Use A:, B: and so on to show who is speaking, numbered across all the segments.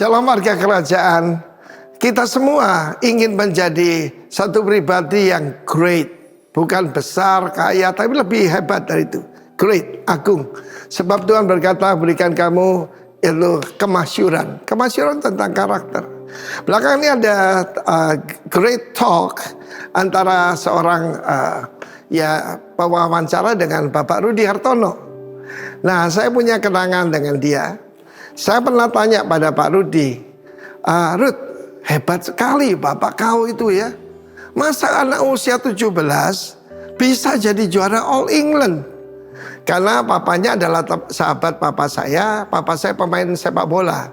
A: Shalom warga kerajaan. Kita semua ingin menjadi satu pribadi yang great. Bukan besar, kaya, tapi lebih hebat dari itu. Great, agung. Sebab Tuhan berkata, berikan kamu itu kemasyuran. Kemasyuran tentang karakter. Belakangan ini ada great talk antara seorang pewawancara dengan Bapak Rudi Hartono. Nah, saya punya kenangan dengan dia. Saya pernah tanya pada Pak Rudi, Rud, hebat sekali bapak kau itu ya. Masa anak usia 17 bisa jadi juara All England? Karena papanya adalah sahabat papa saya pemain sepak bola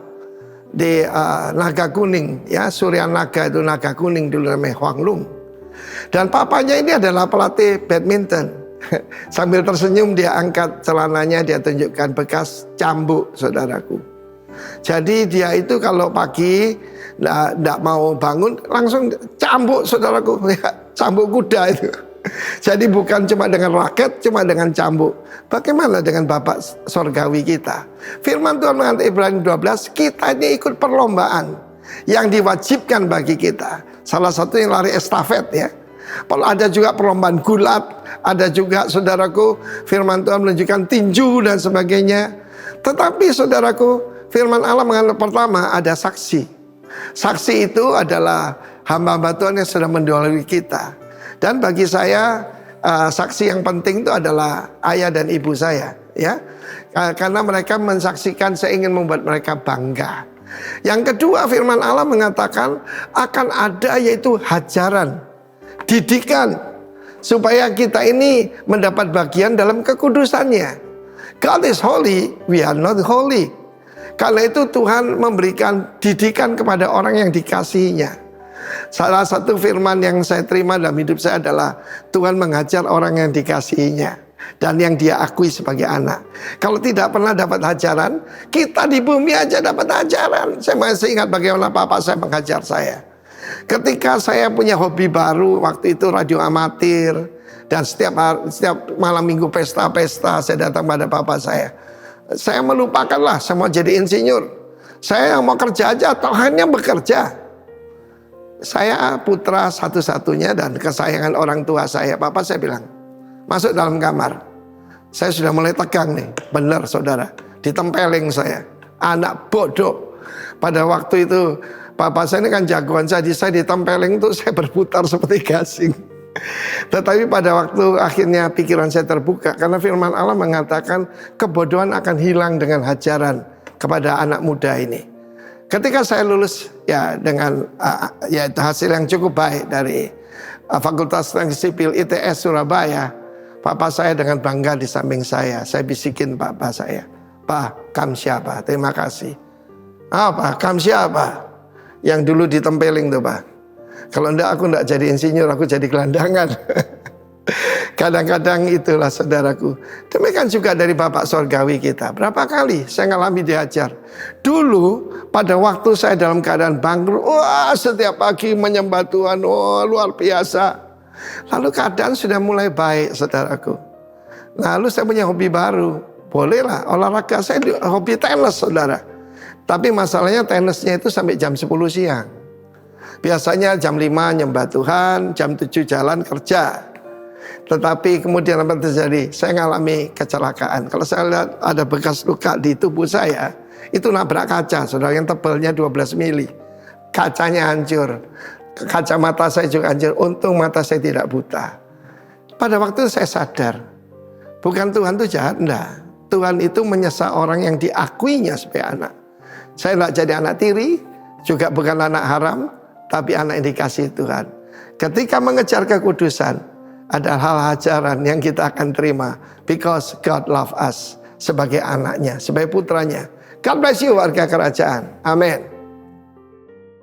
A: di Naga Kuning ya, Surya Naga itu Naga Kuning dulu namanya Huang Lung. Dan papanya ini adalah pelatih badminton. Sambil tersenyum dia angkat celananya, dia tunjukkan bekas cambuk, saudaraku. Jadi dia itu kalau pagi tidak mau bangun langsung cambuk, saudaraku, ya, cambuk kuda itu. Jadi bukan cuma dengan raket, cuma dengan cambuk. Bagaimana dengan Bapak Sorgawi kita? Firman Tuhan mengatakan Ibrani 12, kita ini ikut perlombaan yang diwajibkan bagi kita. Salah satu yang lari estafet ya. Ada juga perlombaan gulat, ada juga saudaraku firman Tuhan menunjukkan tinju dan sebagainya. Tetapi saudaraku, firman Allah mengatakan pertama ada saksi. Saksi itu adalah hamba-hamba Tuhan yang sudah mendahului kita. Dan bagi saya saksi yang penting itu adalah ayah dan ibu saya, ya. Karena mereka mensaksikan, saya ingin membuat mereka bangga. Yang kedua, firman Allah mengatakan akan ada yaitu hajaran, didikan, supaya kita ini mendapat bagian dalam kekudusannya. God is holy, we are not holy. Karena itu Tuhan memberikan didikan kepada orang yang dikasihinya. Salah satu firman yang saya terima dalam hidup saya adalah Tuhan mengajar orang yang dikasihinya dan yang dia akui sebagai anak. Kalau tidak pernah dapat ajaran, kita di bumi aja dapat ajaran. Saya masih ingat bagaimana papa saya mengajar saya. Ketika saya punya hobi baru, waktu itu radio amatir, dan setiap malam minggu pesta-pesta saya datang pada papa saya. Saya melupakanlah, saya mau jadi insinyur. Saya mau kerja aja atau hanya bekerja. Saya putra satu-satunya dan kesayangan orang tua saya. Papa saya bilang, masuk dalam kamar. Saya sudah mulai tegang nih, benar saudara, ditempeleng saya. Anak bodoh. Pada waktu itu papa saya ini kan jagoan saya ditempeleng itu saya berputar seperti gasing. Tetapi pada waktu akhirnya pikiran saya terbuka karena firman Allah mengatakan kebodohan akan hilang dengan hajaran kepada anak muda ini. Ketika saya lulus ya dengan yaitu hasil yang cukup baik dari Fakultas Teknik Sipil ITS Surabaya, papa saya dengan bangga di samping saya. Saya bisikin papa saya, Pak, kamu siapa? Terima kasih. Apa? Kamu siapa? Yang dulu ditempeling tuh Pak. Kalau enggak aku enggak jadi insinyur, aku jadi gelandangan. Kadang-kadang itulah saudaraku. Demikian juga dari Bapak Sorgawi kita. Berapa kali saya ngalami diajar. Dulu pada waktu saya dalam keadaan bangkrut, wah setiap pagi menyembah Tuhan, wah luar biasa. Lalu keadaan sudah mulai baik saudaraku. Lalu saya punya hobi baru. Bolehlah olahraga, saya hobi tenis saudara. Tapi masalahnya tenisnya itu sampai jam 10 siang. Biasanya jam 5 nyembah Tuhan, jam 7 jalan kerja. Tetapi kemudian apa terjadi? Saya mengalami kecelakaan. Kalau saya lihat ada bekas luka di tubuh saya, itu nabrak kaca, saudara, yang tebalnya 12 mili. Kacanya hancur. Kacamata saya juga hancur. Untung mata saya tidak buta. Pada waktu itu saya sadar, bukan Tuhan itu jahat, enggak. Tuhan itu menyesal orang yang diakuinya sebagai anak. Saya tidak jadi anak tiri, juga bukan anak haram, tapi anak yang dikasihi Tuhan. Ketika mengejar kekudusan, ada hal ajaran yang kita akan terima. Because God love us. Sebagai anaknya, sebagai putranya. God bless you warga kerajaan. Amin.